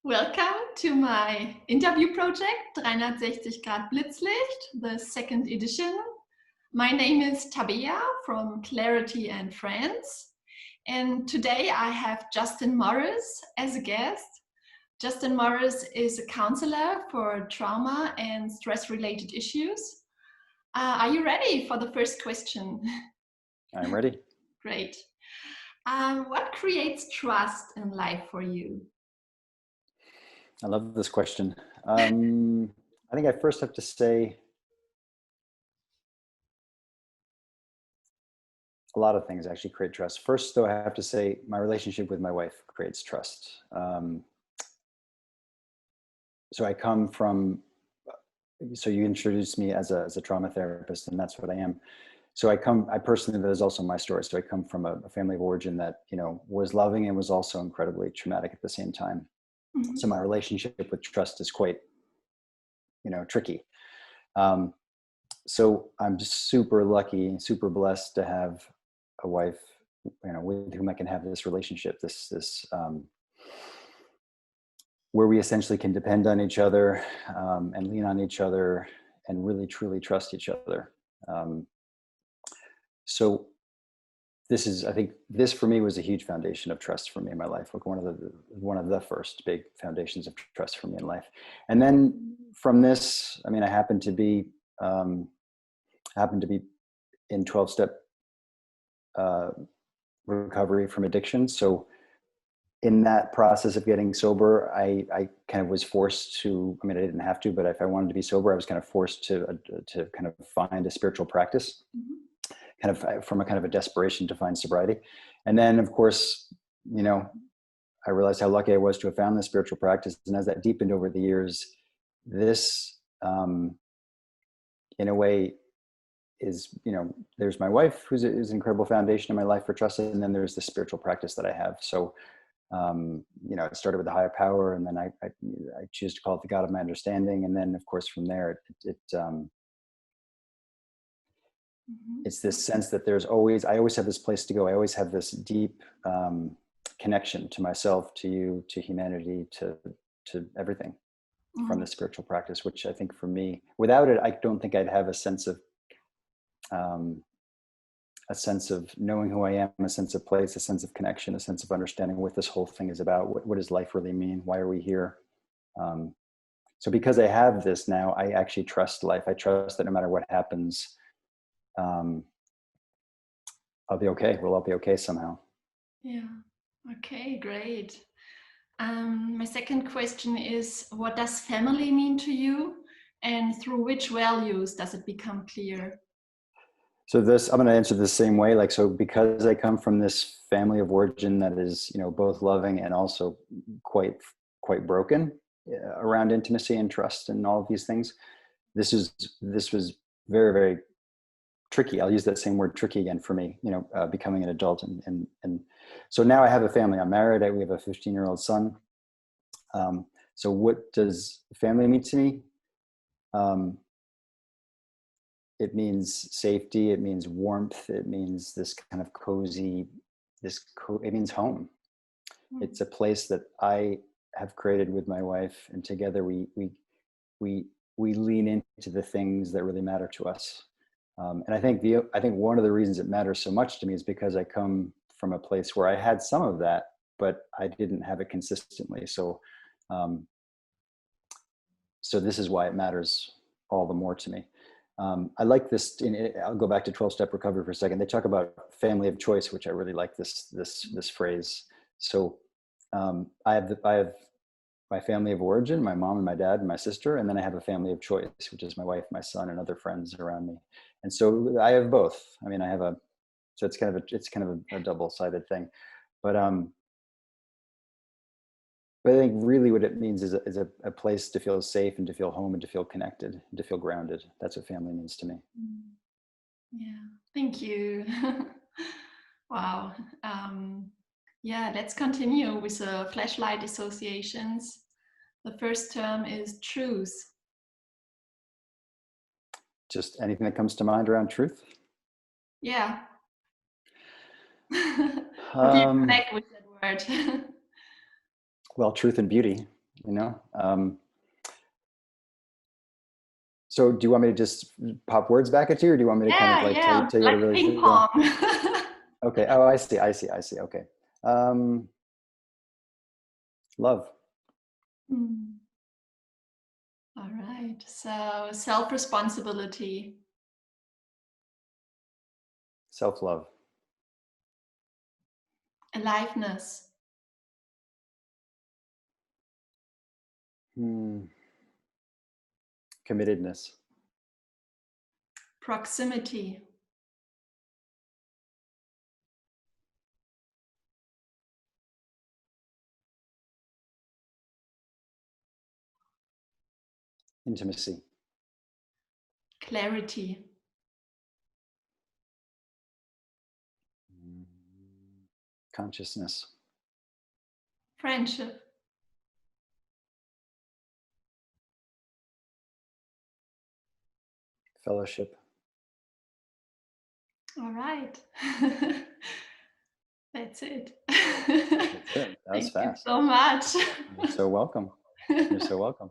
Welcome to my interview project, 360 Grad Blitzlicht, the second edition. My name is Tabea from Clarity and Friends. And today I have Justin Morris as a guest. Justin Morris is a counselor for trauma and stress-related issues. Are you ready for the first question? I'm ready. Great. What creates trust in life for you? I love this question. I think I first have to say a lot of things actually create trust. First, though, I have to say my relationship with my wife creates trust. So I come from, so you introduced me as a trauma therapist, and that's what I am. So I personally, that is also my story. So I come from a family of origin that, was loving and was also incredibly traumatic at the same time. Mm-hmm. So my relationship with trust is quite, tricky. So I'm just super lucky, super blessed to have a wife, with whom I can have this relationship, this where we essentially can depend on each other and lean on each other and really truly trust each other. So I think this for me was a huge foundation of trust for me in my life, like one of the first big foundations of trust for me in life. And then from this, I happen to be in 12-step recovery from addiction. So in that process of getting sober, I kind of was forced to, I didn't have to, but if I wanted to be sober, I was kind of forced to kind of find a spiritual practice, kind of from a kind of a desperation to find sobriety. And then, of course, I realized how lucky I was to have found this spiritual practice. And as that deepened over the years, this, in a way, is, there's my wife, who's an incredible foundation in my life for trust. And then there's the spiritual practice that I have. So, it started with the higher power, and then I choose to call it the God of my understanding. And then, of course, from there, it's this sense that I always have this place to go. I always have this deep connection to myself, to you, to humanity, to everything from the spiritual practice, which I think for me, without it, I don't think I'd have a sense of knowing who I am, a sense of place, a sense of connection, a sense of understanding what this whole thing is about. What does life really mean? Why are we here? So because I have this now, I actually trust life. I trust that no matter what happens, I'll be okay. We'll all be okay somehow. Yeah. Okay, great. My second question is, what does family mean to you, and through which values does it become clear? So I'm going to answer the same way. So because I come from this family of origin that is, both loving and also quite broken around intimacy and trust and all of these things, this was very, very tricky. I'll use that same word, tricky, again for me, becoming an adult. And so now I have a family. I'm married. We have a 15-year-old son. So what does family mean to me? It means safety. It means warmth. It means this kind of cozy, it means home. It's a place that I have created with my wife, and together we lean into the things that really matter to us. And I think one of the reasons it matters so much to me is because I come from a place where I had some of that, but I didn't have it consistently. So this is why it matters all the more to me. I like this. I'll go back to 12-step recovery for a second. They talk about family of choice, which I really like this phrase. So I have my family of origin, my mom and my dad and my sister, and then I have a family of choice, which is my wife, my son, and other friends around me. And so I have both. So it's kind of a double-sided thing, but I think really what it means is a place to feel safe and to feel home and to feel connected and to feel grounded. That's what family means to me. Yeah, thank you. Wow. Yeah, let's continue with the flashlight associations. The first term is truth. Just anything that comes to mind around truth? Yeah. How do you Um, connect with that word? well, truth and beauty, so do you want me to just pop words back at you, or do you want me to kind of Yeah, like tell you yeah, how to like really ping feel? pong. Okay. Oh, I see. Okay. Um, love, Hmm. All right. So self-responsibility, self-love, aliveness, hmm, committedness, proximity, intimacy, clarity, mm, consciousness, friendship. fellowship. All right. That's it. That's it. That was Thank you fast. so much. You're so welcome. You're so welcome.